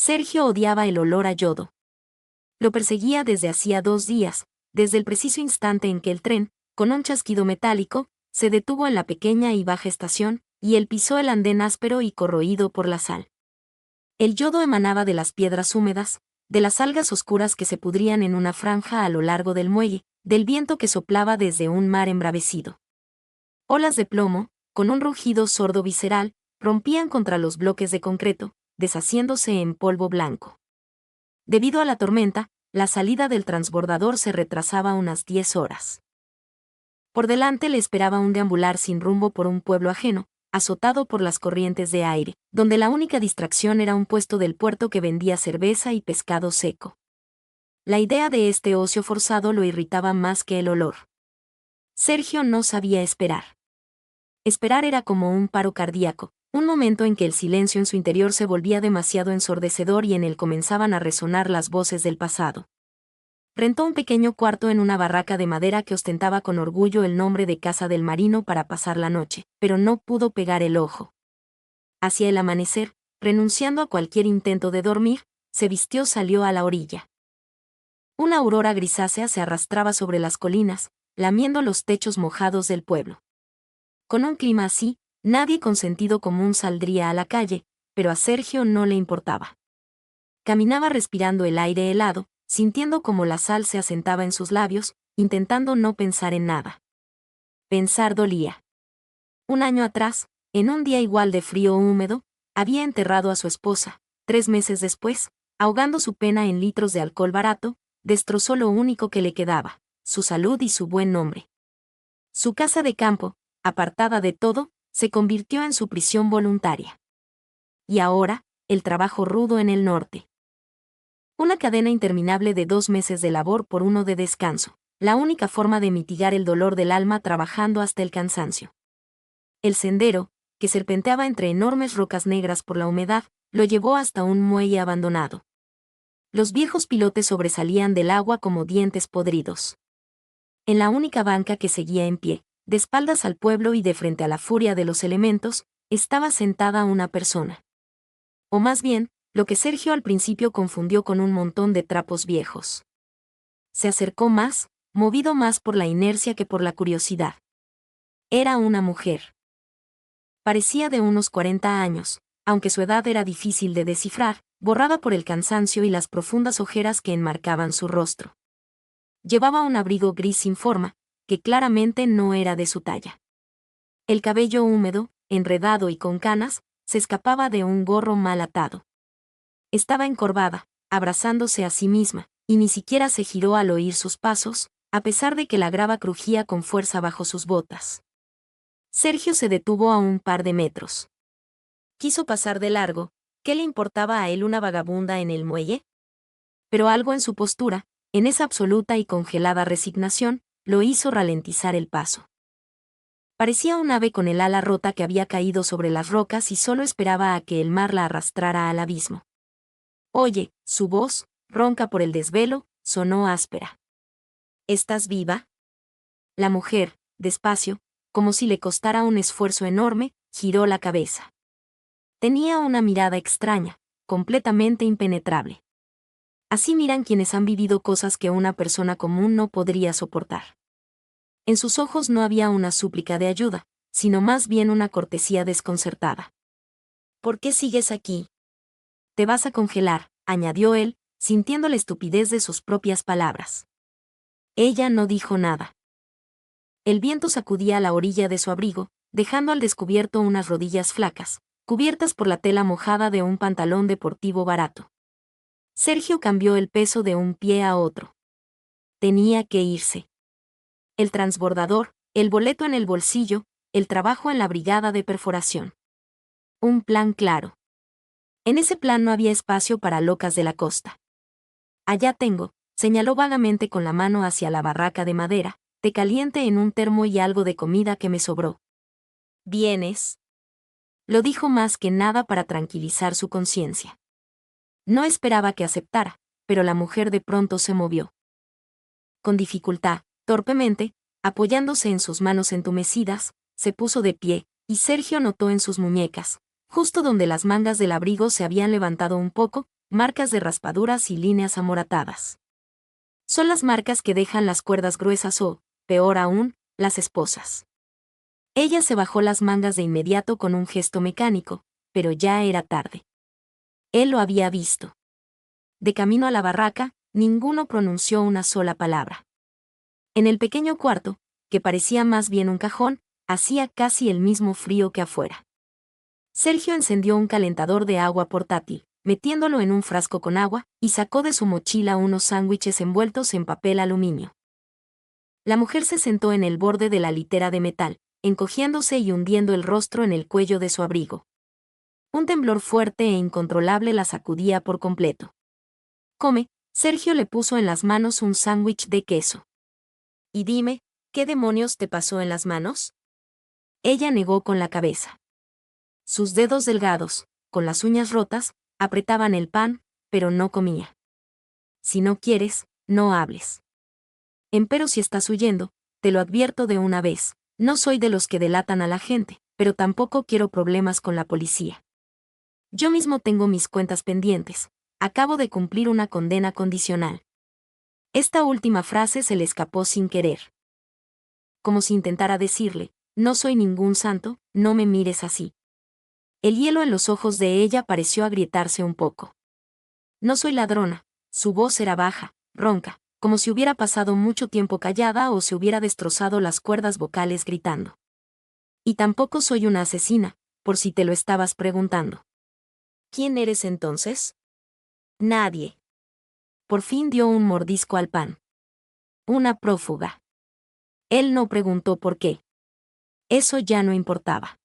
Sergio odiaba el olor a yodo. Lo perseguía desde hacía 2 días, desde el preciso instante en que el tren, con un chasquido metálico, se detuvo en la pequeña y baja estación, y él pisó el andén áspero y corroído por la sal. El yodo emanaba de las piedras húmedas, de las algas oscuras que se pudrían en una franja a lo largo del muelle, del viento que soplaba desde un mar embravecido. Olas de plomo, con un rugido sordo visceral, rompían contra los bloques de concreto, deshaciéndose en polvo blanco. Debido a la tormenta, la salida del transbordador se retrasaba unas 10 horas. Por delante le esperaba un deambular sin rumbo por un pueblo ajeno, azotado por las corrientes de aire, donde la única distracción era un puesto del puerto que vendía cerveza y pescado seco. La idea de este ocio forzado lo irritaba más que el olor. Sergio no sabía esperar. Esperar era como un paro cardíaco, un momento en que el silencio en su interior se volvía demasiado ensordecedor y en él comenzaban a resonar las voces del pasado. Rentó un pequeño cuarto en una barraca de madera que ostentaba con orgullo el nombre de Casa del Marino para pasar la noche, pero no pudo pegar el ojo. Hacia el amanecer, renunciando a cualquier intento de dormir, se vistió, salió a la orilla. Una aurora grisácea se arrastraba sobre las colinas, lamiendo los techos mojados del pueblo. Con un clima así, nadie con sentido común saldría a la calle, pero a Sergio no le importaba. Caminaba respirando el aire helado, sintiendo como la sal se asentaba en sus labios, intentando no pensar en nada. Pensar dolía. Un año atrás, en un día igual de frío o húmedo, había enterrado a su esposa. 3 meses después, ahogando su pena en litros de alcohol barato, destrozó lo único que le quedaba, su salud y su buen nombre. Su casa de campo, apartada de todo, se convirtió en su prisión voluntaria. Y ahora, el trabajo rudo en el norte. Una cadena interminable de 2 meses de labor por uno de descanso, la única forma de mitigar el dolor del alma trabajando hasta el cansancio. El sendero, que serpenteaba entre enormes rocas negras por la humedad, lo llevó hasta un muelle abandonado. Los viejos pilotes sobresalían del agua como dientes podridos. En la única banca que seguía en pie, de espaldas al pueblo y de frente a la furia de los elementos, estaba sentada una persona. O más bien, lo que Sergio al principio confundió con un montón de trapos viejos. Se acercó más, movido más por la inercia que por la curiosidad. Era una mujer. Parecía de unos 40 años, aunque su edad era difícil de descifrar, borrada por el cansancio y las profundas ojeras que enmarcaban su rostro. Llevaba un abrigo gris sin forma, que claramente no era de su talla. El cabello húmedo, enredado y con canas, se escapaba de un gorro mal atado. Estaba encorvada, abrazándose a sí misma, y ni siquiera se giró al oír sus pasos, a pesar de que la grava crujía con fuerza bajo sus botas. Sergio se detuvo a un par de metros. Quiso pasar de largo. ¿Qué le importaba a él una vagabunda en el muelle? Pero algo en su postura, en esa absoluta y congelada resignación, lo hizo ralentizar el paso. Parecía un ave con el ala rota que había caído sobre las rocas y solo esperaba a que el mar la arrastrara al abismo. Oye, su voz, ronca por el desvelo, sonó áspera. ¿Estás viva? La mujer, despacio, como si le costara un esfuerzo enorme, giró la cabeza. Tenía una mirada extraña, completamente impenetrable. Así miran quienes han vivido cosas que una persona común no podría soportar. En sus ojos no había una súplica de ayuda, sino más bien una cortesía desconcertada. ¿Por qué sigues aquí? Te vas a congelar, añadió él, sintiendo la estupidez de sus propias palabras. Ella no dijo nada. El viento sacudía a la orilla de su abrigo, dejando al descubierto unas rodillas flacas, cubiertas por la tela mojada de un pantalón deportivo barato. Sergio cambió el peso de un pie a otro. Tenía que irse. El transbordador, el boleto en el bolsillo, el trabajo en la brigada de perforación. Un plan claro. En ese plan no había espacio para locas de la costa. Allá tengo, señaló vagamente con la mano hacia la barraca de madera, té caliente en un termo y algo de comida que me sobró. ¿Vienes? Lo dijo más que nada para tranquilizar su conciencia. No esperaba que aceptara, pero la mujer de pronto se movió. Con dificultad, torpemente, apoyándose en sus manos entumecidas, se puso de pie, y Sergio notó en sus muñecas, justo donde las mangas del abrigo se habían levantado un poco, marcas de raspaduras y líneas amoratadas. Son las marcas que dejan las cuerdas gruesas o, peor aún, las esposas. Ella se bajó las mangas de inmediato con un gesto mecánico, pero ya era tarde. Él lo había visto. De camino a la barraca, ninguno pronunció una sola palabra. En el pequeño cuarto, que parecía más bien un cajón, hacía casi el mismo frío que afuera. Sergio encendió un calentador de agua portátil, metiéndolo en un frasco con agua, y sacó de su mochila unos sándwiches envueltos en papel aluminio. La mujer se sentó en el borde de la litera de metal, encogiéndose y hundiendo el rostro en el cuello de su abrigo. Un temblor fuerte e incontrolable la sacudía por completo. Come, Sergio le puso en las manos un sándwich de queso. Y dime, ¿qué demonios te pasó en las manos? Ella negó con la cabeza. Sus dedos delgados, con las uñas rotas, apretaban el pan, pero no comía. Si no quieres, no hables. Empero si estás huyendo, te lo advierto de una vez, no soy de los que delatan a la gente, pero tampoco quiero problemas con la policía. Yo mismo tengo mis cuentas pendientes, acabo de cumplir una condena condicional. Esta última frase se le escapó sin querer. Como si intentara decirle, no soy ningún santo, no me mires así. El hielo en los ojos de ella pareció agrietarse un poco. No soy ladrona, su voz era baja, ronca, como si hubiera pasado mucho tiempo callada o se hubiera destrozado las cuerdas vocales gritando. Y tampoco soy una asesina, por si te lo estabas preguntando. ¿Quién eres entonces? Nadie. Por fin dio un mordisco al pan. Una prófuga. Él no preguntó por qué. Eso ya no importaba.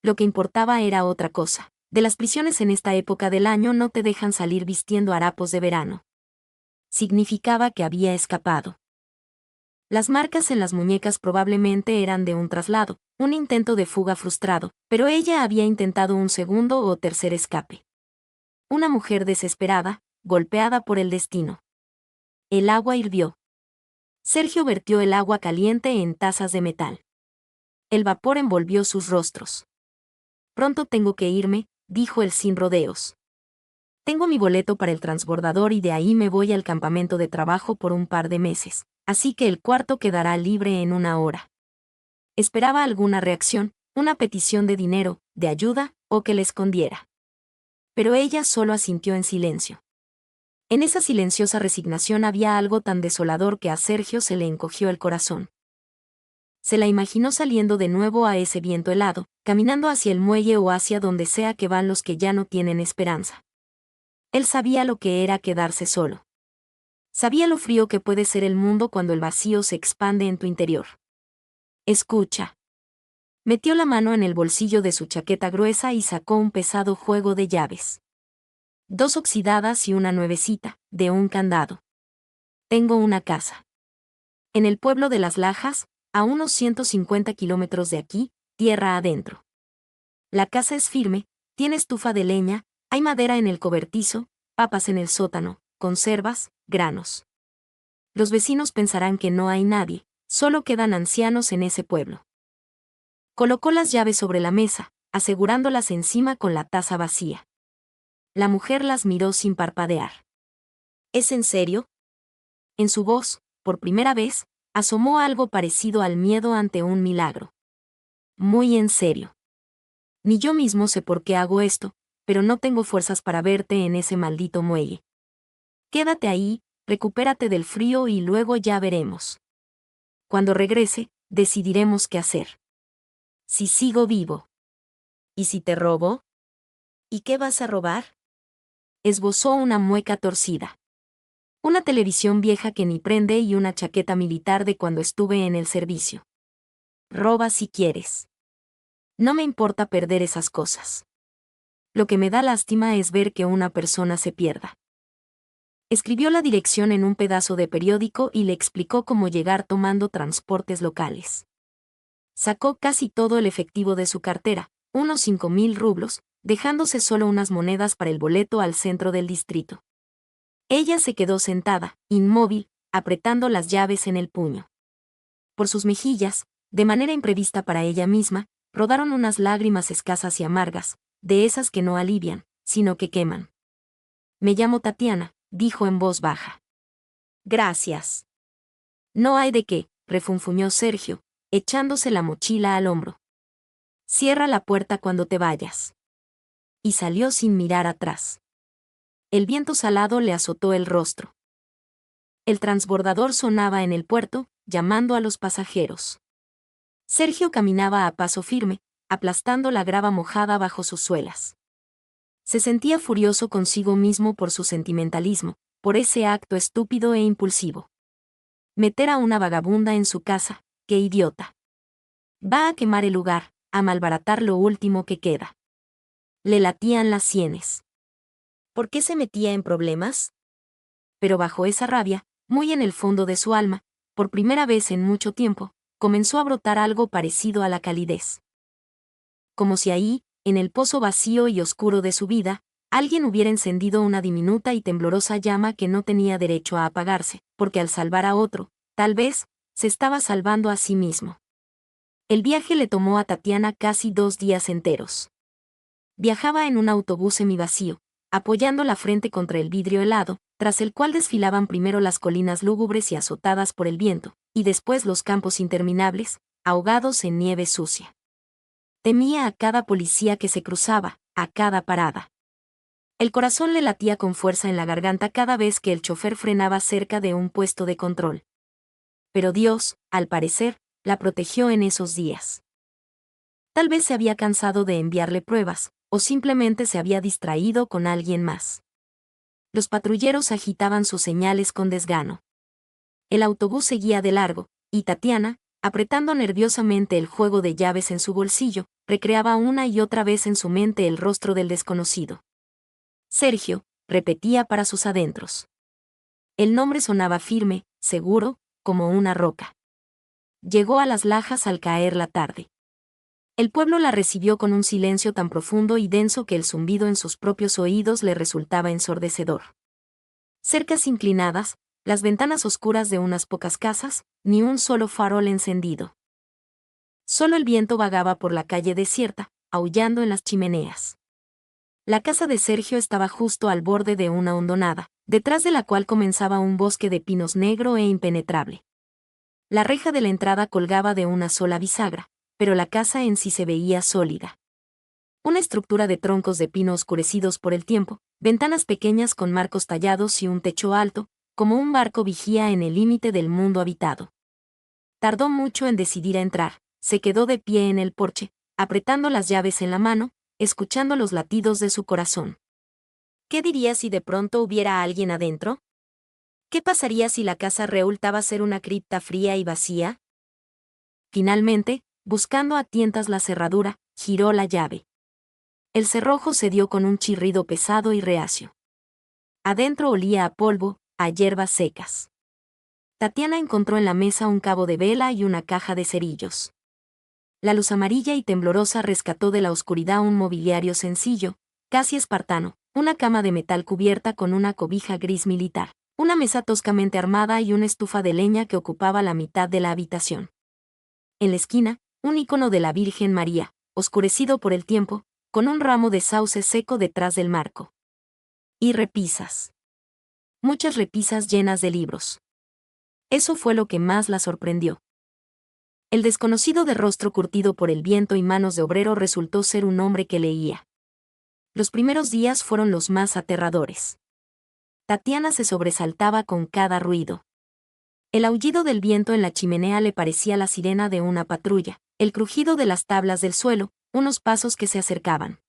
Lo que importaba era otra cosa. De las prisiones en esta época del año no te dejan salir vistiendo harapos de verano. Significaba que había escapado. Las marcas en las muñecas probablemente eran de un traslado, un intento de fuga frustrado, pero ella había intentado un segundo o tercer escape. Una mujer desesperada, golpeada por el destino. El agua hirvió. Sergio vertió el agua caliente en tazas de metal. El vapor envolvió sus rostros. Pronto tengo que irme, dijo él sin rodeos. Tengo mi boleto para el transbordador y de ahí me voy al campamento de trabajo por un par de meses, así que el cuarto quedará libre en una hora. Esperaba alguna reacción, una petición de dinero, de ayuda, o que le escondiera. Pero ella solo asintió en silencio. En esa silenciosa resignación había algo tan desolador que a Sergio se le encogió el corazón. Se la imaginó saliendo de nuevo a ese viento helado, caminando hacia el muelle o hacia donde sea que van los que ya no tienen esperanza. Él sabía lo que era quedarse solo. Sabía lo frío que puede ser el mundo cuando el vacío se expande en tu interior. Escucha. Metió la mano en el bolsillo de su chaqueta gruesa y sacó un pesado juego de llaves. 2 oxidadas y una nuevecita, de un candado. Tengo una casa. En el pueblo de Las Lajas, a unos 150 kilómetros de aquí, tierra adentro. La casa es firme, tiene estufa de leña, hay madera en el cobertizo, papas en el sótano, conservas, granos. Los vecinos pensarán que no hay nadie, solo quedan ancianos en ese pueblo. Colocó las llaves sobre la mesa, asegurándolas encima con la taza vacía. La mujer las miró sin parpadear. ¿Es en serio? En su voz, por primera vez, asomó algo parecido al miedo ante un milagro. Muy en serio. Ni yo mismo sé por qué hago esto, pero no tengo fuerzas para verte en ese maldito muelle. Quédate ahí, recupérate del frío y luego ya veremos. Cuando regrese, decidiremos qué hacer. Si sigo vivo. ¿Y si te robo? ¿Y qué vas a robar? Esbozó una mueca torcida. Una televisión vieja que ni prende y una chaqueta militar de cuando estuve en el servicio. Roba si quieres. No me importa perder esas cosas. Lo que me da lástima es ver que una persona se pierda. Escribió la dirección en un pedazo de periódico y le explicó cómo llegar tomando transportes locales. Sacó casi todo el efectivo de su cartera, unos 5.000 rublos, dejándose solo unas monedas para el boleto al centro del distrito. Ella se quedó sentada, inmóvil, apretando las llaves en el puño. Por sus mejillas, de manera imprevista para ella misma, rodaron unas lágrimas escasas y amargas, de esas que no alivian, sino que queman. Me llamo Tatiana, dijo en voz baja. Gracias. No hay de qué, refunfuñó Sergio, echándose la mochila al hombro. Cierra la puerta cuando te vayas. Y salió sin mirar atrás. El viento salado le azotó el rostro. El transbordador sonaba en el puerto, llamando a los pasajeros. Sergio caminaba a paso firme, aplastando la grava mojada bajo sus suelas. Se sentía furioso consigo mismo por su sentimentalismo, por ese acto estúpido e impulsivo. Meter a una vagabunda en su casa, qué idiota. Va a quemar el lugar, a malbaratar lo último que queda. Le latían las sienes. ¿Por qué se metía en problemas? Pero bajo esa rabia, muy en el fondo de su alma, por primera vez en mucho tiempo, comenzó a brotar algo parecido a la calidez. Como si ahí, en el pozo vacío y oscuro de su vida, alguien hubiera encendido una diminuta y temblorosa llama que no tenía derecho a apagarse, porque al salvar a otro, tal vez, se estaba salvando a sí mismo. El viaje le tomó a Tatiana casi 2 días enteros. Viajaba en un autobús semivacío, apoyando la frente contra el vidrio helado, tras el cual desfilaban primero las colinas lúgubres y azotadas por el viento, y después los campos interminables, ahogados en nieve sucia. Temía a cada policía que se cruzaba, a cada parada. El corazón le latía con fuerza en la garganta cada vez que el chofer frenaba cerca de un puesto de control. Pero Dios, al parecer, la protegió en esos días. Tal vez se había cansado de enviarle pruebas, o simplemente se había distraído con alguien más. Los patrulleros agitaban sus señales con desgano. El autobús seguía de largo, y Tatiana, apretando nerviosamente el juego de llaves en su bolsillo, recreaba una y otra vez en su mente el rostro del desconocido. Sergio, repetía para sus adentros. El nombre sonaba firme, seguro, como una roca. Llegó a Las Lajas al caer la tarde. El pueblo la recibió con un silencio tan profundo y denso que el zumbido en sus propios oídos le resultaba ensordecedor. Cercas inclinadas, las ventanas oscuras de unas pocas casas, ni un solo farol encendido. Solo el viento vagaba por la calle desierta, aullando en las chimeneas. La casa de Sergio estaba justo al borde de una hondonada, detrás de la cual comenzaba un bosque de pinos negro e impenetrable. La reja de la entrada colgaba de una sola bisagra, pero la casa en sí se veía sólida. Una estructura de troncos de pino oscurecidos por el tiempo, ventanas pequeñas con marcos tallados y un techo alto, como un barco vigía en el límite del mundo habitado. Tardó mucho en decidir a entrar, se quedó de pie en el porche, apretando las llaves en la mano, escuchando los latidos de su corazón. ¿Qué diría si de pronto hubiera alguien adentro? ¿Qué pasaría si la casa resultaba ser una cripta fría y vacía? Finalmente, buscando a tientas la cerradura, giró la llave. El cerrojo se dio con un chirrido pesado y reacio. Adentro olía a polvo, a hierbas secas. Tatiana encontró en la mesa un cabo de vela y una caja de cerillos. La luz amarilla y temblorosa rescató de la oscuridad un mobiliario sencillo, casi espartano, una cama de metal cubierta con una cobija gris militar, una mesa toscamente armada y una estufa de leña que ocupaba la mitad de la habitación. En la esquina, un icono de la Virgen María, oscurecido por el tiempo, con un ramo de sauce seco detrás del marco. Y repisas. Muchas repisas llenas de libros. Eso fue lo que más la sorprendió. El desconocido de rostro curtido por el viento y manos de obrero resultó ser un hombre que leía. Los primeros días fueron los más aterradores. Tatiana se sobresaltaba con cada ruido. El aullido del viento en la chimenea le parecía la sirena de una patrulla, el crujido de las tablas del suelo, unos pasos que se acercaban.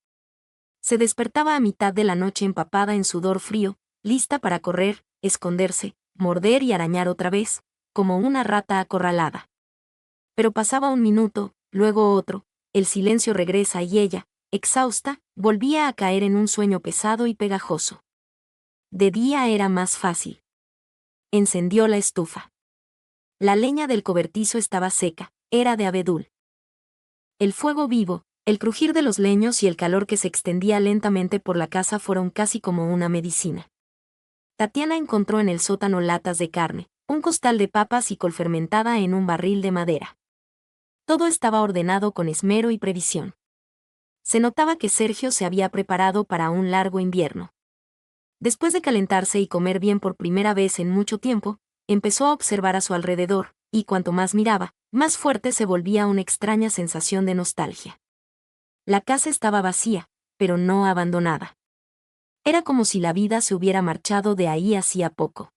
Se despertaba a mitad de la noche empapada en sudor frío, lista para correr, esconderse, morder y arañar otra vez, como una rata acorralada. Pero pasaba un minuto, luego otro, el silencio regresa y ella, exhausta, volvía a caer en un sueño pesado y pegajoso. De día era más fácil. Encendió la estufa. La leña del cobertizo estaba seca, era de abedul. El fuego vivo, el crujir de los leños y el calor que se extendía lentamente por la casa fueron casi como una medicina. Tatiana encontró en el sótano latas de carne, un costal de papas y col fermentada en un barril de madera. Todo estaba ordenado con esmero y previsión. Se notaba que Sergio se había preparado para un largo invierno. Después de calentarse y comer bien por primera vez en mucho tiempo, empezó a observar a su alrededor, y cuanto más miraba, más fuerte se volvía una extraña sensación de nostalgia. La casa estaba vacía, pero no abandonada. Era como si la vida se hubiera marchado de ahí hacía poco.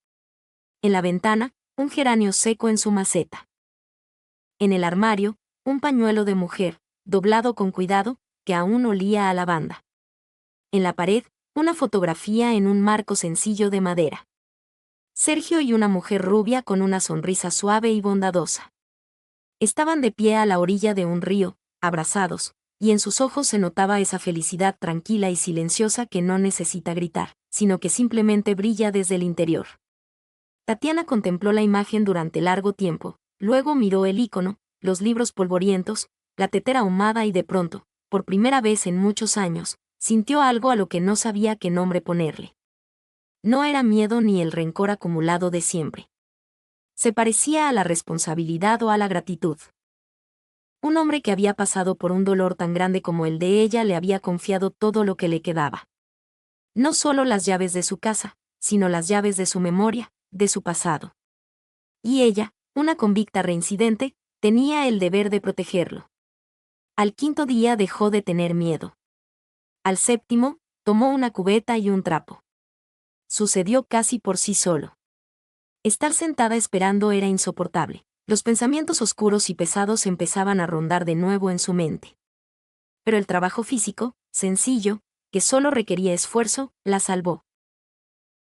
En la ventana, un geranio seco en su maceta. En el armario, un pañuelo de mujer, doblado con cuidado, que aún olía a lavanda. En la pared, una fotografía en un marco sencillo de madera. Sergio y una mujer rubia con una sonrisa suave y bondadosa. Estaban de pie a la orilla de un río, abrazados, y en sus ojos se notaba esa felicidad tranquila y silenciosa que no necesita gritar, sino que simplemente brilla desde el interior. Tatiana contempló la imagen durante largo tiempo, luego miró el icono, los libros polvorientos, la tetera ahumada y de pronto, por primera vez en muchos años, sintió algo a lo que no sabía qué nombre ponerle. No era miedo ni el rencor acumulado de siempre. Se parecía a la responsabilidad o a la gratitud. Un hombre que había pasado por un dolor tan grande como el de ella le había confiado todo lo que le quedaba. No solo las llaves de su casa, sino las llaves de su memoria, de su pasado. Y ella, una convicta reincidente, tenía el deber de protegerlo. Al quinto día dejó de tener miedo. Al séptimo, tomó una cubeta y un trapo. Sucedió casi por sí solo. Estar sentada esperando era insoportable. Los pensamientos oscuros y pesados empezaban a rondar de nuevo en su mente. Pero el trabajo físico, sencillo, que solo requería esfuerzo, la salvó.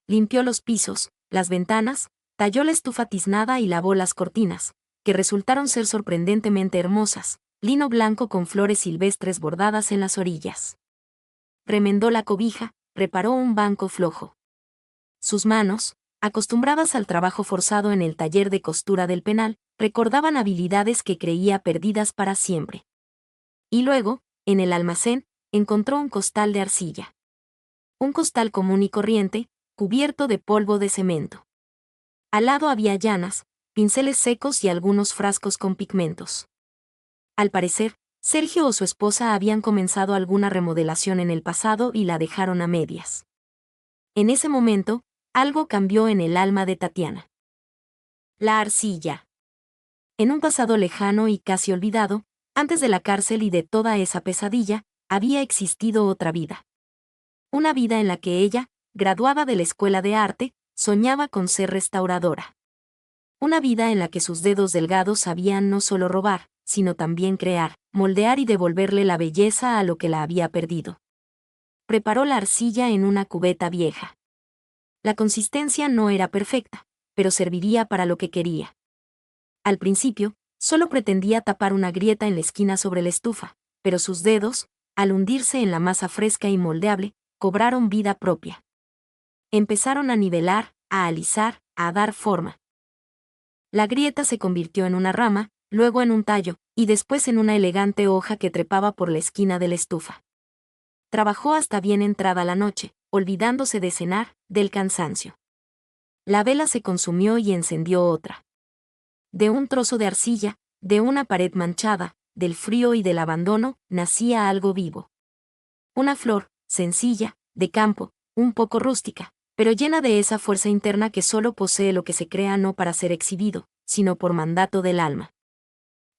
Limpió los pisos, las ventanas, talló la estufa tiznada y lavó las cortinas, que resultaron ser sorprendentemente hermosas, lino blanco con flores silvestres bordadas en las orillas. Remendó la cobija, reparó un banco flojo. Sus manos, acostumbradas al trabajo forzado en el taller de costura del penal, recordaban habilidades que creía perdidas para siempre. Y luego, en el almacén, encontró un costal de arcilla. Un costal común y corriente, cubierto de polvo de cemento. Al lado había llanas, pinceles secos y algunos frascos con pigmentos. Al parecer, Sergio o su esposa habían comenzado alguna remodelación en el pasado y la dejaron a medias. En ese momento, algo cambió en el alma de Tatiana. La arcilla. En un pasado lejano y casi olvidado, antes de la cárcel y de toda esa pesadilla, había existido otra vida. Una vida en la que ella, graduada de la escuela de arte, soñaba con ser restauradora. Una vida en la que sus dedos delgados sabían no solo robar, sino también crear, moldear y devolverle la belleza a lo que la había perdido. Preparó la arcilla en una cubeta vieja. La consistencia no era perfecta, pero serviría para lo que quería. Al principio, solo pretendía tapar una grieta en la esquina sobre la estufa, pero sus dedos, al hundirse en la masa fresca y moldeable, cobraron vida propia. Empezaron a nivelar, a alisar, a dar forma. La grieta se convirtió en una rama, luego en un tallo, y después en una elegante hoja que trepaba por la esquina de la estufa. Trabajó hasta bien entrada la noche, olvidándose de cenar, del cansancio. La vela se consumió y encendió otra. De un trozo de arcilla, de una pared manchada, del frío y del abandono, nacía algo vivo. Una flor, sencilla, de campo, un poco rústica, pero llena de esa fuerza interna que solo posee lo que se crea no para ser exhibido, sino por mandato del alma.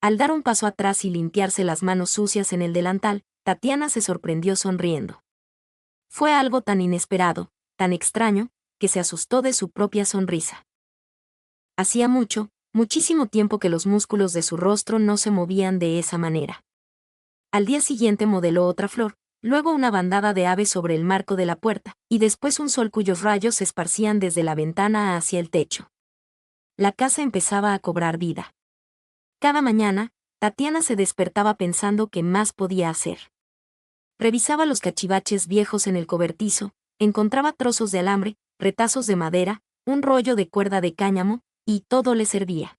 Al dar un paso atrás y limpiarse las manos sucias en el delantal, Tatiana se sorprendió sonriendo. Fue algo tan inesperado, tan extraño, que se asustó de su propia sonrisa. Hacía mucho, muchísimo tiempo que los músculos de su rostro no se movían de esa manera. Al día siguiente modeló otra flor, luego una bandada de aves sobre el marco de la puerta, y después un sol cuyos rayos se esparcían desde la ventana hacia el techo. La casa empezaba a cobrar vida. Cada mañana, Tatiana se despertaba pensando qué más podía hacer. Revisaba los cachivaches viejos en el cobertizo, encontraba trozos de alambre, retazos de madera, un rollo de cuerda de cáñamo, y todo le servía.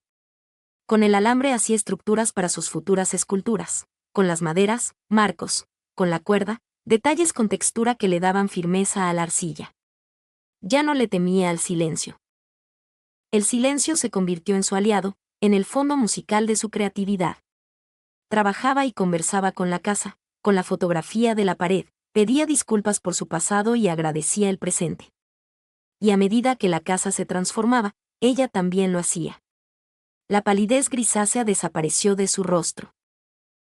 Con el alambre hacía estructuras para sus futuras esculturas, con las maderas, marcos, con la cuerda, detalles con textura que le daban firmeza a la arcilla. Ya no le temía al silencio. El silencio se convirtió en su aliado, en el fondo musical de su creatividad. Trabajaba y conversaba con la casa, con la fotografía de la pared, pedía disculpas por su pasado y agradecía el presente. y a medida que la casa se transformaba, ella también lo hacía. La palidez grisácea desapareció de su rostro.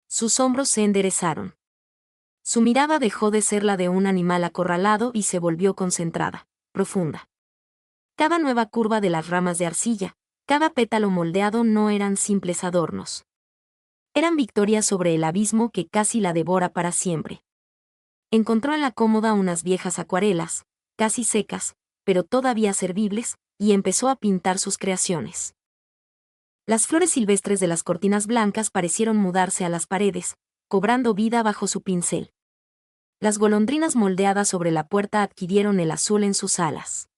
Sus hombros se enderezaron. Su mirada dejó de ser la de un animal acorralado y se volvió concentrada, profunda. Cada nueva curva de las ramas de arcilla, cada pétalo moldeado no eran simples adornos. Eran victorias sobre el abismo que casi la devora para siempre. Encontró en la cómoda unas viejas acuarelas, casi secas, pero todavía servibles, y empezó a pintar sus creaciones. Las flores silvestres de las cortinas blancas parecieron mudarse a las paredes, cobrando vida bajo su pincel. Las golondrinas moldeadas sobre la puerta adquirieron el azul en sus alas.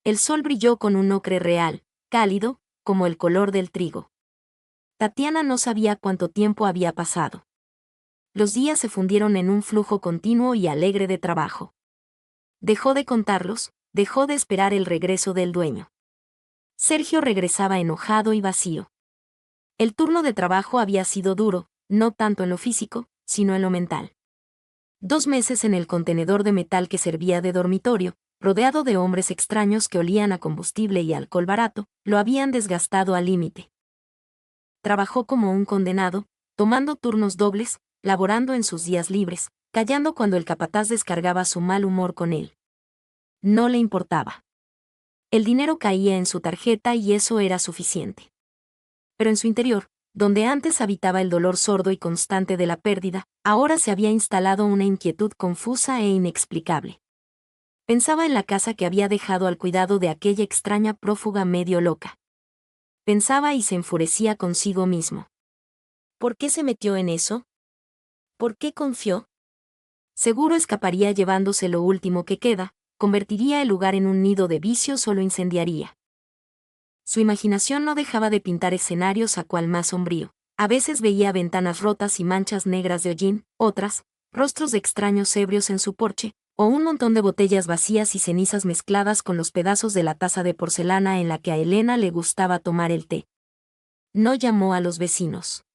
El sol brilló con un ocre real, cálido, como el color del trigo. Tatiana no sabía cuánto tiempo había pasado. Los días se fundieron en un flujo continuo y alegre de trabajo. Dejó de contarlos, dejó de esperar el regreso del dueño. Sergio regresaba enojado y vacío. El turno de trabajo había sido duro, no tanto en lo físico, sino en lo mental. 2 meses en el contenedor de metal que servía de dormitorio, rodeado de hombres extraños que olían a combustible y alcohol barato, lo habían desgastado al límite. Trabajó como un condenado, tomando turnos dobles, laborando en sus días libres, callando cuando el capataz descargaba su mal humor con él. No le importaba. El dinero caía en su tarjeta y eso era suficiente. Pero en su interior, donde antes habitaba el dolor sordo y constante de la pérdida, ahora se había instalado una inquietud confusa e inexplicable. Pensaba en la casa que había dejado al cuidado de aquella extraña prófuga medio loca. Pensaba y se enfurecía consigo mismo. ¿Por qué se metió en eso? ¿Por qué confió? Seguro escaparía llevándose lo último que queda, convertiría el lugar en un nido de vicios o lo incendiaría. Su imaginación no dejaba de pintar escenarios a cual más sombrío. A veces veía ventanas rotas y manchas negras de hollín, otras, rostros de extraños ebrios en su porche, o un montón de botellas vacías y cenizas mezcladas con los pedazos de la taza de porcelana en la que a Elena le gustaba tomar el té. No llamó a los vecinos.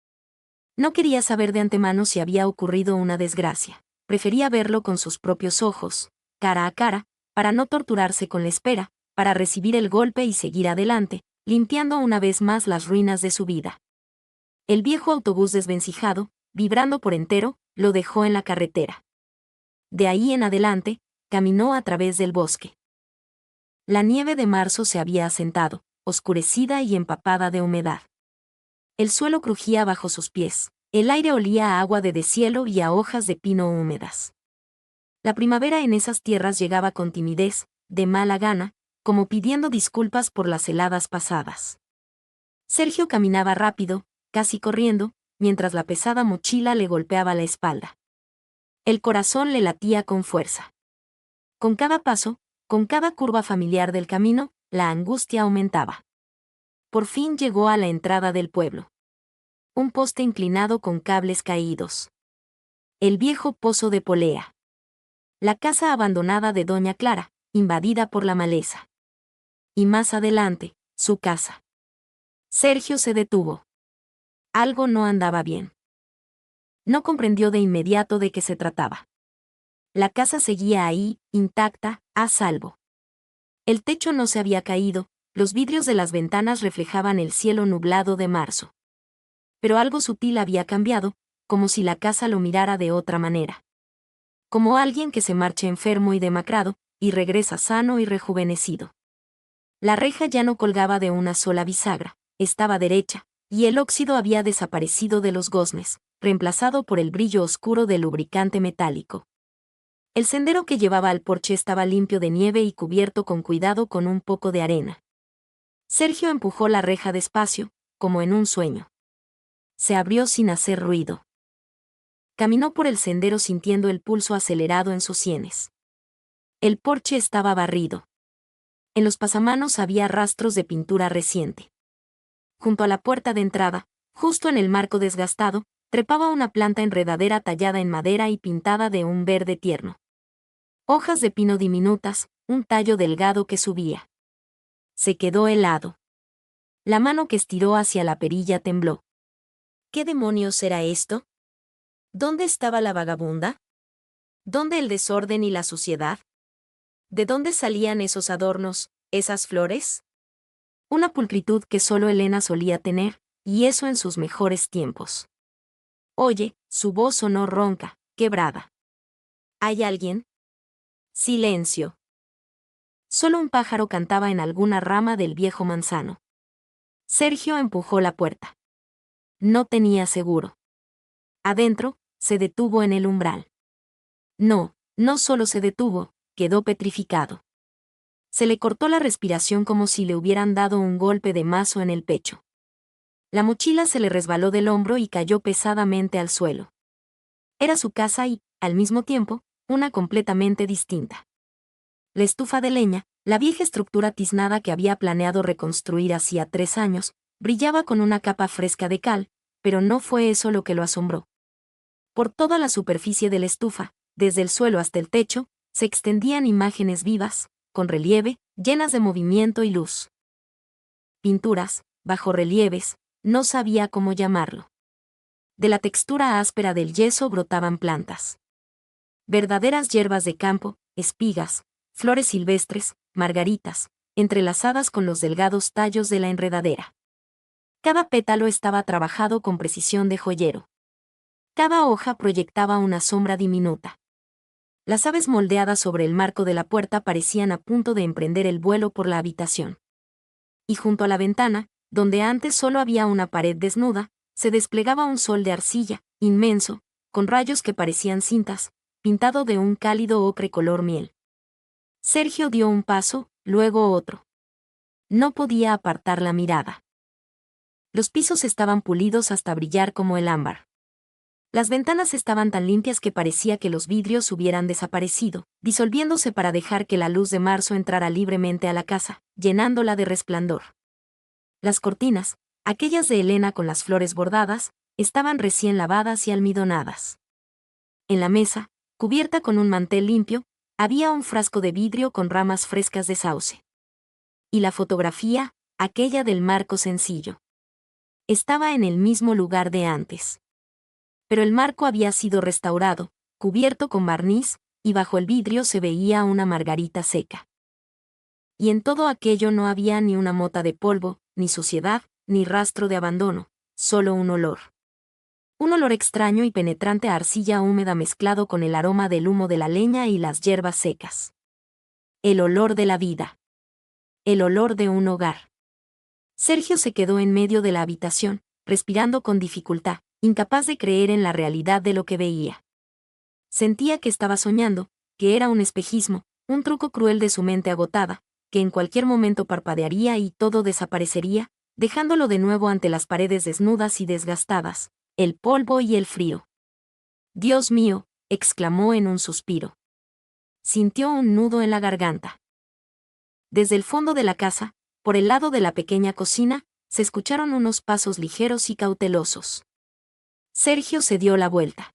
No quería saber de antemano si había ocurrido una desgracia. Prefería verlo con sus propios ojos, cara a cara, para no torturarse con la espera, para recibir el golpe y seguir adelante, limpiando una vez más las ruinas de su vida. El viejo autobús desvencijado, vibrando por entero, lo dejó en la carretera. De ahí en adelante, caminó a través del bosque. La nieve de marzo se había asentado, oscurecida y empapada de humedad. El suelo crujía bajo sus pies, el aire olía a agua de deshielo y a hojas de pino húmedas. La primavera en esas tierras llegaba con timidez, de mala gana, como pidiendo disculpas por las heladas pasadas. Sergio caminaba rápido, casi corriendo, mientras la pesada mochila le golpeaba la espalda. El corazón le latía con fuerza. Con cada paso, con cada curva familiar del camino, la angustia aumentaba. Por fin llegó a la entrada del pueblo. Un poste inclinado con cables caídos. El viejo pozo de polea. La casa abandonada de Doña Clara, invadida por la maleza. Y más adelante, su casa. Sergio se detuvo. Algo no andaba bien. No comprendió de inmediato de qué se trataba. La casa seguía ahí, intacta, a salvo. El techo no se había caído, los vidrios de las ventanas reflejaban el cielo nublado de marzo. Pero algo sutil había cambiado, como si la casa lo mirara de otra manera. Como alguien que se marcha enfermo y demacrado, y regresa sano y rejuvenecido. La reja ya no colgaba de una sola bisagra, estaba derecha, y el óxido había desaparecido de los goznes, reemplazado por el brillo oscuro del lubricante metálico. El sendero que llevaba al porche estaba limpio de nieve y cubierto con cuidado con un poco de arena. Sergio empujó la reja despacio, como en un sueño. Se abrió sin hacer ruido. Caminó por el sendero sintiendo el pulso acelerado en sus sienes. El porche estaba barrido. En los pasamanos había rastros de pintura reciente. Junto a la puerta de entrada, justo en el marco desgastado, trepaba una planta enredadera tallada en madera y pintada de un verde tierno. Hojas de pino diminutas, un tallo delgado que subía. Se quedó helado. La mano que estiró hacia la perilla tembló. ¿Qué demonios era esto? ¿Dónde estaba la vagabunda? ¿Dónde el desorden y la suciedad? ¿De dónde salían esos adornos, esas flores? Una pulcritud que solo Elena solía tener, y eso en sus mejores tiempos. Oye, su voz sonó ronca, quebrada. ¿Hay alguien? Silencio. Solo un pájaro cantaba en alguna rama del viejo manzano. Sergio empujó la puerta. No tenía seguro. Adentro, se detuvo en el umbral. No, no solo se detuvo, quedó petrificado. Se le cortó la respiración como si le hubieran dado un golpe de mazo en el pecho. La mochila se le resbaló del hombro y cayó pesadamente al suelo. Era su casa y, al mismo tiempo, una completamente distinta. La estufa de leña, la vieja estructura tiznada que había planeado reconstruir hacía 3 años, brillaba con una capa fresca de cal, pero no fue eso lo que lo asombró. Por toda la superficie de la estufa, desde el suelo hasta el techo, se extendían imágenes vivas, con relieve, llenas de movimiento y luz. Pinturas, bajorrelieves, no sabía cómo llamarlo. De la textura áspera del yeso brotaban plantas. Verdaderas hierbas de campo, espigas, flores silvestres, margaritas, entrelazadas con los delgados tallos de la enredadera. Cada pétalo estaba trabajado con precisión de joyero. Cada hoja proyectaba una sombra diminuta. Las aves moldeadas sobre el marco de la puerta parecían a punto de emprender el vuelo por la habitación. Y junto a la ventana, donde antes solo había una pared desnuda, se desplegaba un sol de arcilla, inmenso, con rayos que parecían cintas, pintado de un cálido ocre color miel. Sergio dio un paso, luego otro. No podía apartar la mirada. Los pisos estaban pulidos hasta brillar como el ámbar. Las ventanas estaban tan limpias que parecía que los vidrios hubieran desaparecido, disolviéndose para dejar que la luz de marzo entrara libremente a la casa, llenándola de resplandor. Las cortinas, aquellas de Elena con las flores bordadas, estaban recién lavadas y almidonadas. En la mesa, cubierta con un mantel limpio, había un frasco de vidrio con ramas frescas de sauce. Y la fotografía, aquella del marco sencillo. Estaba en el mismo lugar de antes. Pero el marco había sido restaurado, cubierto con barniz, y bajo el vidrio se veía una margarita seca. Y en todo aquello no había ni una mota de polvo, ni suciedad, ni rastro de abandono, solo un olor. Un olor extraño y penetrante a arcilla húmeda mezclado con el aroma del humo de la leña y las hierbas secas. El olor de la vida. El olor de un hogar. Sergio se quedó en medio de la habitación, respirando con dificultad, incapaz de creer en la realidad de lo que veía. Sentía que estaba soñando, que era un espejismo, un truco cruel de su mente agotada, que en cualquier momento parpadearía y todo desaparecería, dejándolo de nuevo ante las paredes desnudas y desgastadas, el polvo y el frío. «Dios mío», exclamó en un suspiro. Sintió un nudo en la garganta. Desde el fondo de la casa, por el lado de la pequeña cocina, se escucharon unos pasos ligeros y cautelosos. Sergio se dio la vuelta.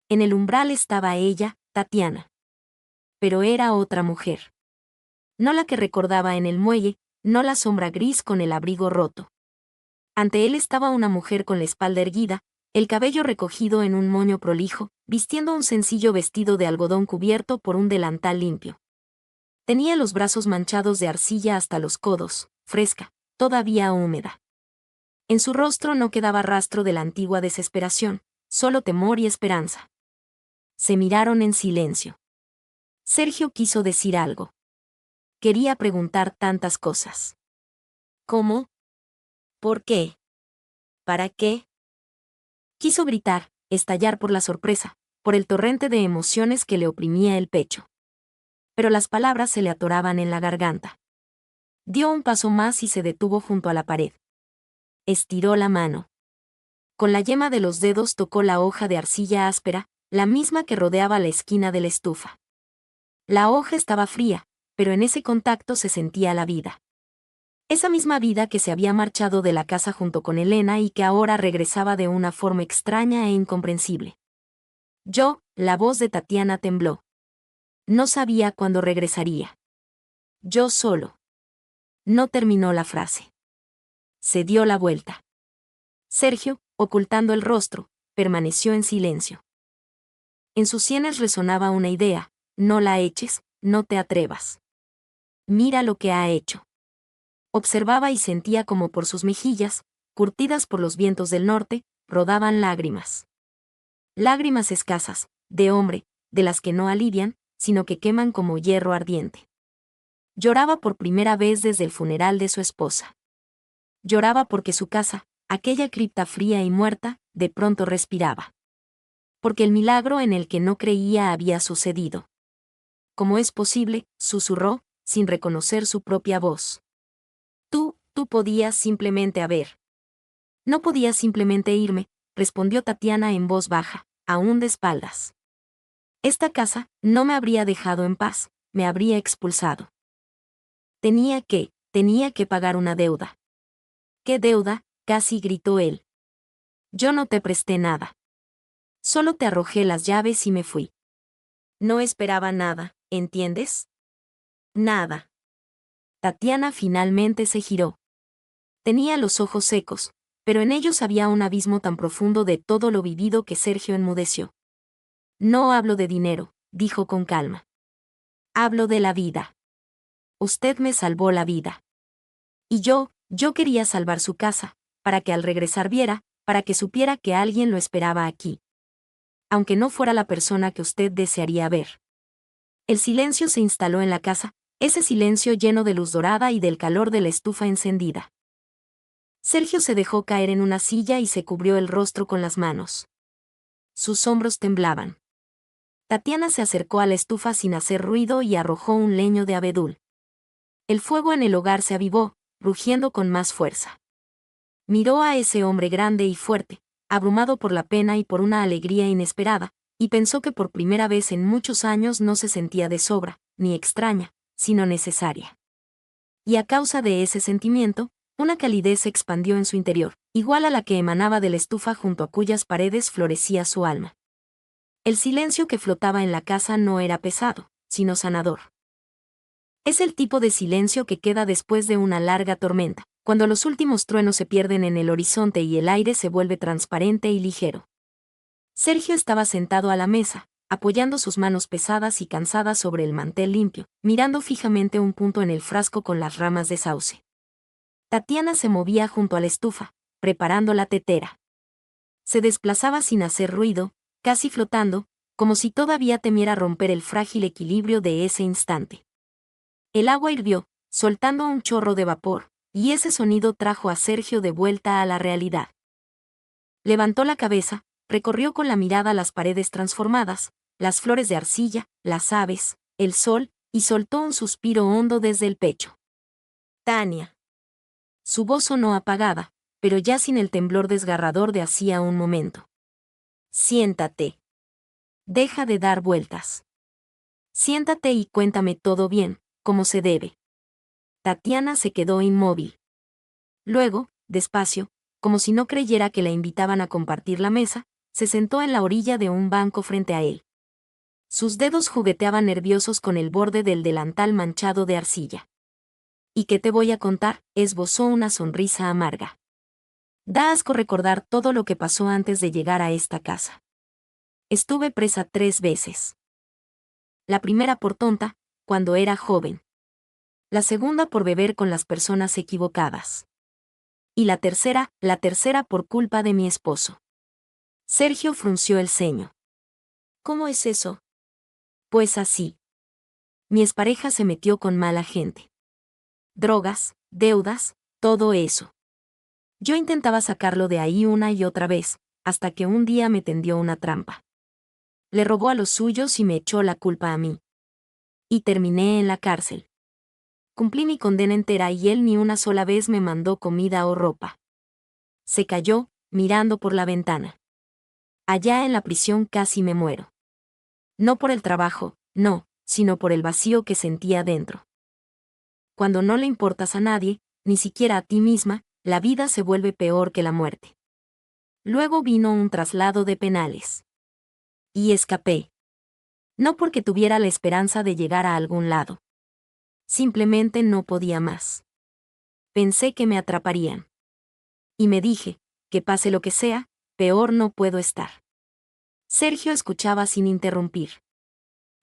En el umbral estaba ella, Tatiana. Pero era otra mujer. No la que recordaba en el muelle, no la sombra gris con el abrigo roto. Ante él estaba una mujer con la espalda erguida, el cabello recogido en un moño prolijo, vistiendo un sencillo vestido de algodón cubierto por un delantal limpio. Tenía los brazos manchados de arcilla hasta los codos, fresca, todavía húmeda. En su rostro no quedaba rastro de la antigua desesperación, solo temor y esperanza. Se miraron en silencio. Sergio quiso decir algo. Quería preguntar tantas cosas. ¿Cómo? ¿Por qué? ¿Para qué? Quiso gritar, estallar por la sorpresa, por el torrente de emociones que le oprimía el pecho. Pero las palabras se le atoraban en la garganta. Dio un paso más y se detuvo junto a la pared. Estiró la mano. Con la yema de los dedos tocó la hoja de arcilla áspera, la misma que rodeaba la esquina de la estufa. La hoja estaba fría, pero en ese contacto se sentía la vida. Esa misma vida que se había marchado de la casa junto con Elena y que ahora regresaba de una forma extraña e incomprensible. La voz de Tatiana tembló. No sabía cuándo regresaría. Yo solo. No terminó la frase. Se dio la vuelta. Sergio, ocultando el rostro, permaneció en silencio. En sus sienes resonaba una idea: no la eches, no te atrevas. Mira lo que ha hecho. Observaba y sentía como por sus mejillas, curtidas por los vientos del norte, rodaban lágrimas. Lágrimas escasas, de hombre, de las que no alivian, sino que queman como hierro ardiente. Lloraba por primera vez desde el funeral de su esposa. Lloraba porque su casa, aquella cripta fría y muerta, de pronto respiraba. Porque el milagro en el que no creía había sucedido. ¿Cómo es posible?, susurró, sin reconocer su propia voz. Tú podías simplemente haber. No podía simplemente irme, respondió Tatiana en voz baja, aún de espaldas. Esta casa no me habría dejado en paz, me habría expulsado. Tenía que pagar una deuda. ¿Qué deuda?, casi gritó él. Yo no te presté nada. Solo te arrojé las llaves y me fui. No esperaba nada, ¿entiendes? Nada. Tatiana finalmente se giró. Tenía los ojos secos, pero en ellos había un abismo tan profundo de todo lo vivido que Sergio enmudeció. No hablo de dinero, dijo con calma. Hablo de la vida. Usted me salvó la vida. Y yo quería salvar su casa, para que al regresar viera, para que supiera que alguien lo esperaba aquí. Aunque no fuera la persona que usted desearía ver. El silencio se instaló en la casa, ese silencio lleno de luz dorada y del calor de la estufa encendida. Sergio se dejó caer en una silla y se cubrió el rostro con las manos. Sus hombros temblaban. Tatiana se acercó a la estufa sin hacer ruido y arrojó un leño de abedul. El fuego en el hogar se avivó, rugiendo con más fuerza. Miró a ese hombre grande y fuerte, abrumado por la pena y por una alegría inesperada, y pensó que por primera vez en muchos años no se sentía de sobra, ni extraña, sino necesaria. Y a causa de ese sentimiento, una calidez se expandió en su interior, igual a la que emanaba de la estufa junto a cuyas paredes florecía su alma. El silencio que flotaba en la casa no era pesado, sino sanador. Es el tipo de silencio que queda después de una larga tormenta, cuando los últimos truenos se pierden en el horizonte y el aire se vuelve transparente y ligero. Sergio estaba sentado a la mesa, apoyando sus manos pesadas y cansadas sobre el mantel limpio, mirando fijamente un punto en el frasco con las ramas de sauce. Tatiana se movía junto a la estufa, preparando la tetera. Se desplazaba sin hacer ruido, casi flotando, como si todavía temiera romper el frágil equilibrio de ese instante. El agua hirvió, soltando un chorro de vapor, y ese sonido trajo a Sergio de vuelta a la realidad. Levantó la cabeza, recorrió con la mirada las paredes transformadas, las flores de arcilla, las aves, el sol, y soltó un suspiro hondo desde el pecho. Tania. Su voz sonó apagada, pero ya sin el temblor desgarrador de hacía un momento. Siéntate. Deja de dar vueltas. Siéntate y cuéntame todo bien, como se debe. Tatiana se quedó inmóvil. Luego, despacio, como si no creyera que la invitaban a compartir la mesa, se sentó en la orilla de un banco frente a él. Sus dedos jugueteaban nerviosos con el borde del delantal manchado de arcilla. ¿Y qué te voy a contar?, esbozó una sonrisa amarga. Da asco recordar todo lo que pasó antes de llegar a esta casa. Estuve presa 3 veces. La primera por tonta, cuando era joven. La segunda por beber con las personas equivocadas. Y la tercera por culpa de mi esposo. Sergio frunció el ceño. ¿Cómo es eso? Pues así. Mi expareja se metió con mala gente. Drogas, deudas, todo eso. Yo intentaba sacarlo de ahí una y otra vez, hasta que un día me tendió una trampa. Le robó a los suyos y me echó la culpa a mí. Y terminé en la cárcel. Cumplí mi condena entera y él ni una sola vez me mandó comida o ropa. Se calló, mirando por la ventana. Allá en la prisión casi me muero. No por el trabajo, no, sino por el vacío que sentía dentro. Cuando no le importas a nadie, ni siquiera a ti misma, la vida se vuelve peor que la muerte. Luego vino un traslado de penales. Y escapé. No porque tuviera la esperanza de llegar a algún lado. Simplemente no podía más. Pensé que me atraparían. Y me dije, que pase lo que sea, peor no puedo estar. Sergio escuchaba sin interrumpir.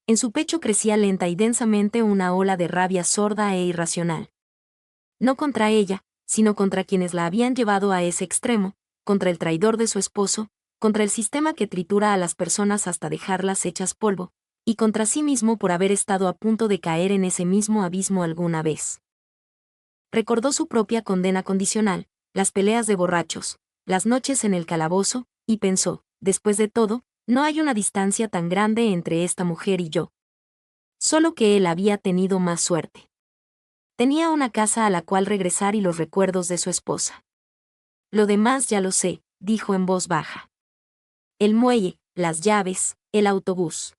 En su pecho crecía lenta y densamente una ola de rabia sorda e irracional. No contra ella, sino contra quienes la habían llevado a ese extremo, contra el traidor de su esposo, contra el sistema que tritura a las personas hasta dejarlas hechas polvo, y contra sí mismo por haber estado a punto de caer en ese mismo abismo alguna vez. Recordó su propia condena condicional, las peleas de borrachos, las noches en el calabozo, y pensó, después de todo, no hay una distancia tan grande entre esta mujer y yo. Solo que él había tenido más suerte. Tenía una casa a la cual regresar y los recuerdos de su esposa. Lo demás ya lo sé, dijo en voz baja. El muelle, las llaves, el autobús.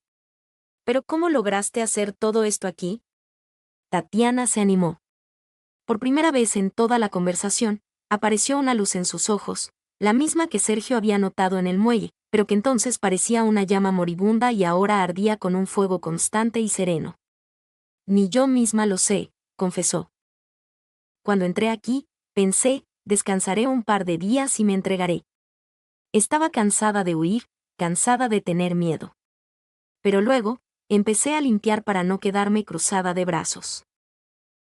¿Pero cómo lograste hacer todo esto aquí? Tatiana se animó. Por primera vez en toda la conversación, apareció una luz en sus ojos, la misma que Sergio había notado en el muelle, pero que entonces parecía una llama moribunda y ahora ardía con un fuego constante y sereno. Ni yo misma lo sé, confesó. Cuando entré aquí, pensé, descansaré un par de días y me entregaré. Estaba cansada de huir, cansada de tener miedo. Pero luego, empecé a limpiar para no quedarme cruzada de brazos.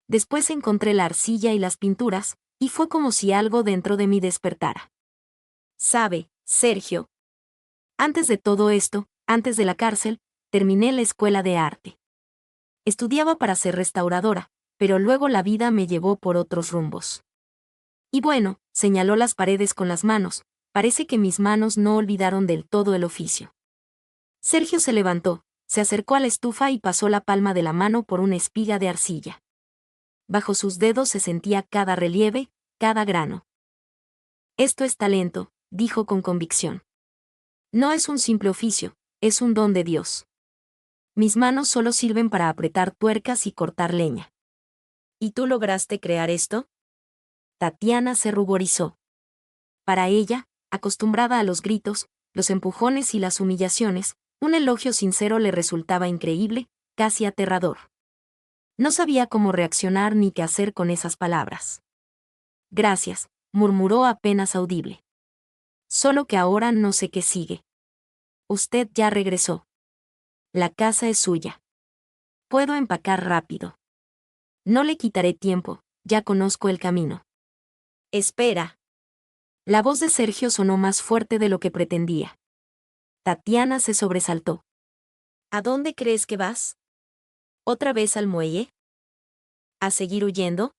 Después encontré la arcilla y las pinturas, y fue como si algo dentro de mí despertara. Sabe, Sergio. Antes de todo esto, antes de la cárcel, terminé la escuela de arte. Estudiaba para ser restauradora, pero luego la vida me llevó por otros rumbos. Y bueno, señaló las paredes con las manos, parece que mis manos no olvidaron del todo el oficio. Sergio se levantó, se acercó a la estufa y pasó la palma de la mano por una espiga de arcilla. Bajo sus dedos se sentía cada relieve, cada grano. Esto es talento, dijo con convicción. No es un simple oficio, es un don de Dios. Mis manos solo sirven para apretar tuercas y cortar leña. ¿Y tú lograste crear esto? Tatiana se ruborizó. Para ella, acostumbrada a los gritos, los empujones y las humillaciones, un elogio sincero le resultaba increíble, casi aterrador. No sabía cómo reaccionar ni qué hacer con esas palabras. Gracias, murmuró apenas audible. Solo que ahora no sé qué sigue. Usted ya regresó. La casa es suya. Puedo empacar rápido. No le quitaré tiempo, ya conozco el camino. Espera. La voz de Sergio sonó más fuerte de lo que pretendía. Tatiana se sobresaltó. ¿A dónde crees que vas? ¿Otra vez al muelle? ¿A seguir huyendo?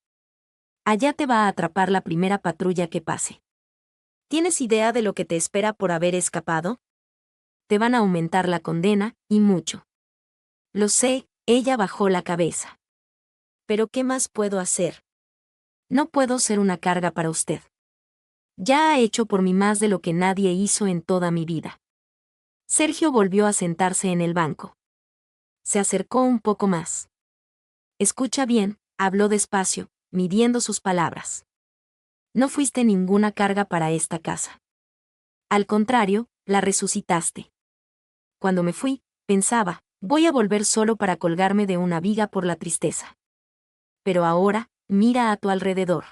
Allá te va a atrapar la primera patrulla que pase. ¿Tienes idea de lo que te espera por haber escapado? Te van a aumentar la condena, y mucho. Lo sé, ella bajó la cabeza. ¿Pero qué más puedo hacer? No puedo ser una carga para usted. Ya ha hecho por mí más de lo que nadie hizo en toda mi vida. Sergio volvió a sentarse en el banco. Se acercó un poco más. Escucha bien, habló despacio, midiendo sus palabras. No fuiste ninguna carga para esta casa. Al contrario, la resucitaste. Cuando me fui, pensaba, voy a volver solo para colgarme de una viga por la tristeza. Pero ahora, mira a tu alrededor.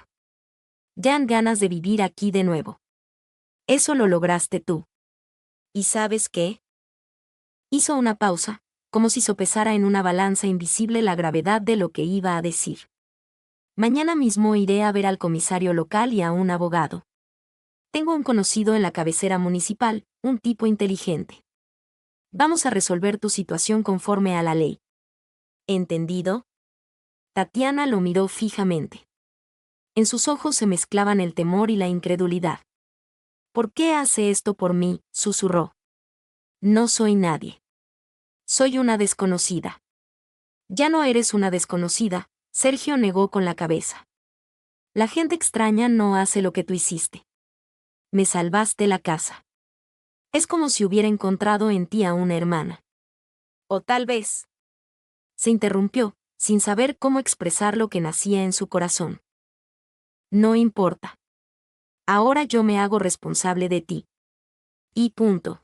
Ya han ganas de vivir aquí de nuevo. Eso lo lograste tú. ¿Y sabes qué? Hizo una pausa, como si sopesara en una balanza invisible la gravedad de lo que iba a decir. Mañana mismo iré a ver al comisario local y a un abogado. Tengo un conocido en la cabecera municipal, un tipo inteligente. Vamos a resolver tu situación conforme a la ley. ¿Entendido? Tatiana lo miró fijamente. En sus ojos se mezclaban el temor y la incredulidad. ¿Por qué hace esto por mí?, susurró. No soy nadie. Soy una desconocida. Ya no eres una desconocida, Sergio negó con la cabeza. La gente extraña no hace lo que tú hiciste. Me salvaste la casa. Es como si hubiera encontrado en ti a una hermana. O tal vez. Se interrumpió, sin saber cómo expresar lo que nacía en su corazón. No importa. Ahora yo me hago responsable de ti. Y punto.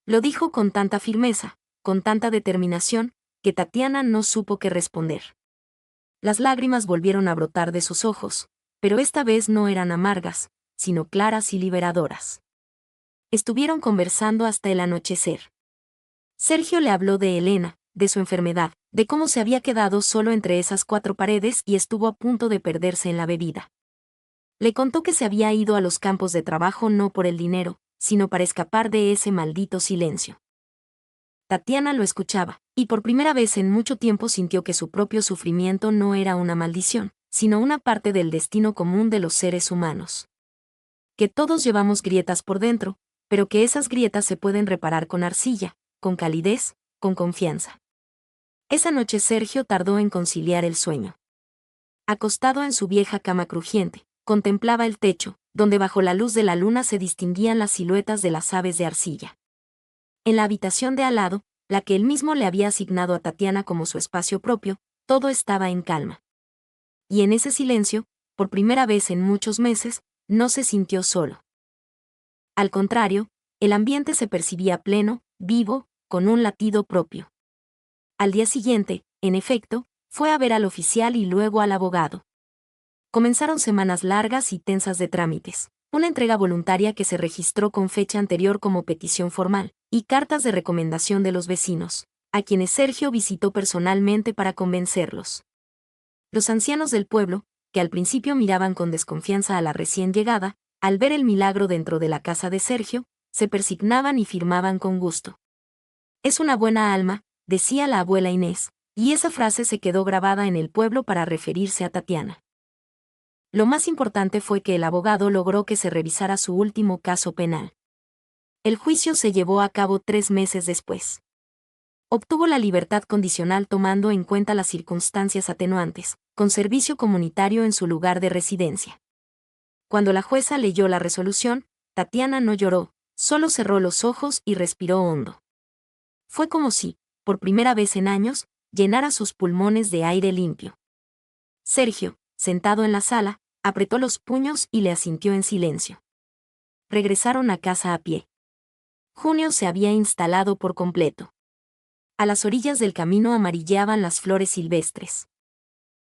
Lo dijo con tanta firmeza, con tanta determinación, que Tatiana no supo qué responder. Las lágrimas volvieron a brotar de sus ojos, pero esta vez no eran amargas, sino claras y liberadoras. Estuvieron conversando hasta el anochecer. Sergio le habló de Elena, de su enfermedad, de cómo se había quedado solo entre esas 4 paredes y estuvo a punto de perderse en la bebida. Le contó que se había ido a los campos de trabajo no por el dinero, sino para escapar de ese maldito silencio. Tatiana lo escuchaba, y por primera vez en mucho tiempo sintió que su propio sufrimiento no era una maldición, sino una parte del destino común de los seres humanos. Que todos llevamos grietas por dentro, pero que esas grietas se pueden reparar con arcilla, con calidez, con confianza. Esa noche Sergio tardó en conciliar el sueño. Acostado en su vieja cama crujiente, contemplaba el techo, donde bajo la luz de la luna se distinguían las siluetas de las aves de arcilla. En la habitación de al lado, la que él mismo le había asignado a Tatiana como su espacio propio, todo estaba en calma. Y en ese silencio, por primera vez en muchos meses, no se sintió solo. Al contrario, el ambiente se percibía pleno, vivo, con un latido propio. Al día siguiente, en efecto, fue a ver al oficial y luego al abogado. Comenzaron semanas largas y tensas de trámites, una entrega voluntaria que se registró con fecha anterior como petición formal, y cartas de recomendación de los vecinos, a quienes Sergio visitó personalmente para convencerlos. Los ancianos del pueblo, que al principio miraban con desconfianza a la recién llegada, al ver el milagro dentro de la casa de Sergio, se persignaban y firmaban con gusto. Es una buena alma, decía la abuela Inés, y esa frase se quedó grabada en el pueblo para referirse a Tatiana. Lo más importante fue que el abogado logró que se revisara su último caso penal. El juicio se llevó a cabo 3 meses después. Obtuvo la libertad condicional tomando en cuenta las circunstancias atenuantes, con servicio comunitario en su lugar de residencia. Cuando la jueza leyó la resolución, Tatiana no lloró, solo cerró los ojos y respiró hondo. Fue como si, por primera vez en años, llenara sus pulmones de aire limpio. Sergio, sentado en la sala, apretó los puños y le asintió en silencio. Regresaron a casa a pie. Junio se había instalado por completo. A las orillas del camino amarilleaban las flores silvestres.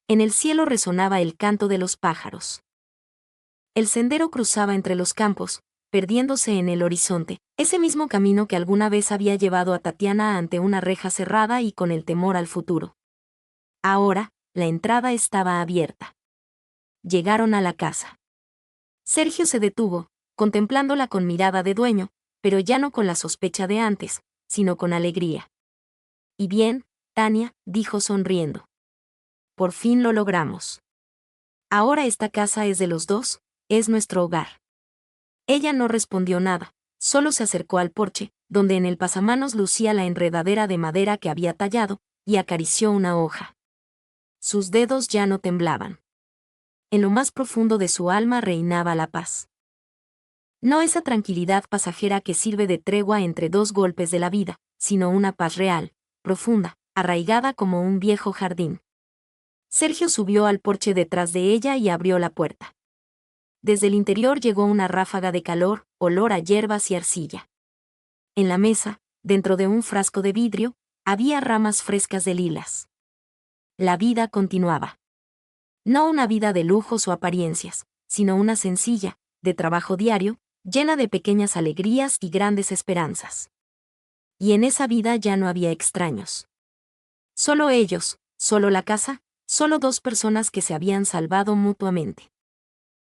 En el cielo resonaba el canto de los pájaros. El sendero cruzaba entre los campos, perdiéndose en el horizonte, ese mismo camino que alguna vez había llevado a Tatiana ante una reja cerrada y con el temor al futuro. Ahora, la entrada estaba abierta. Llegaron a la casa. Sergio se detuvo, contemplándola con mirada de dueño, pero ya no con la sospecha de antes, sino con alegría. «Y bien, Tania», dijo sonriendo. «Por fin lo logramos. Ahora esta casa es de los dos, es nuestro hogar». Ella no respondió nada, solo se acercó al porche, donde en el pasamanos lucía la enredadera de madera que había tallado, y acarició una hoja. Sus dedos ya no temblaban. En lo más profundo de su alma reinaba la paz. No esa tranquilidad pasajera que sirve de tregua entre 2 golpes de la vida, sino una paz real, profunda, arraigada como un viejo jardín. Sergio subió al porche detrás de ella y abrió la puerta. Desde el interior llegó una ráfaga de calor, olor a hierbas y arcilla. En la mesa, dentro de un frasco de vidrio, había ramas frescas de lilas. La vida continuaba. No una vida de lujos o apariencias, sino una sencilla, de trabajo diario, llena de pequeñas alegrías y grandes esperanzas. Y en esa vida ya no había extraños. Solo ellos, solo la casa, solo 2 personas que se habían salvado mutuamente.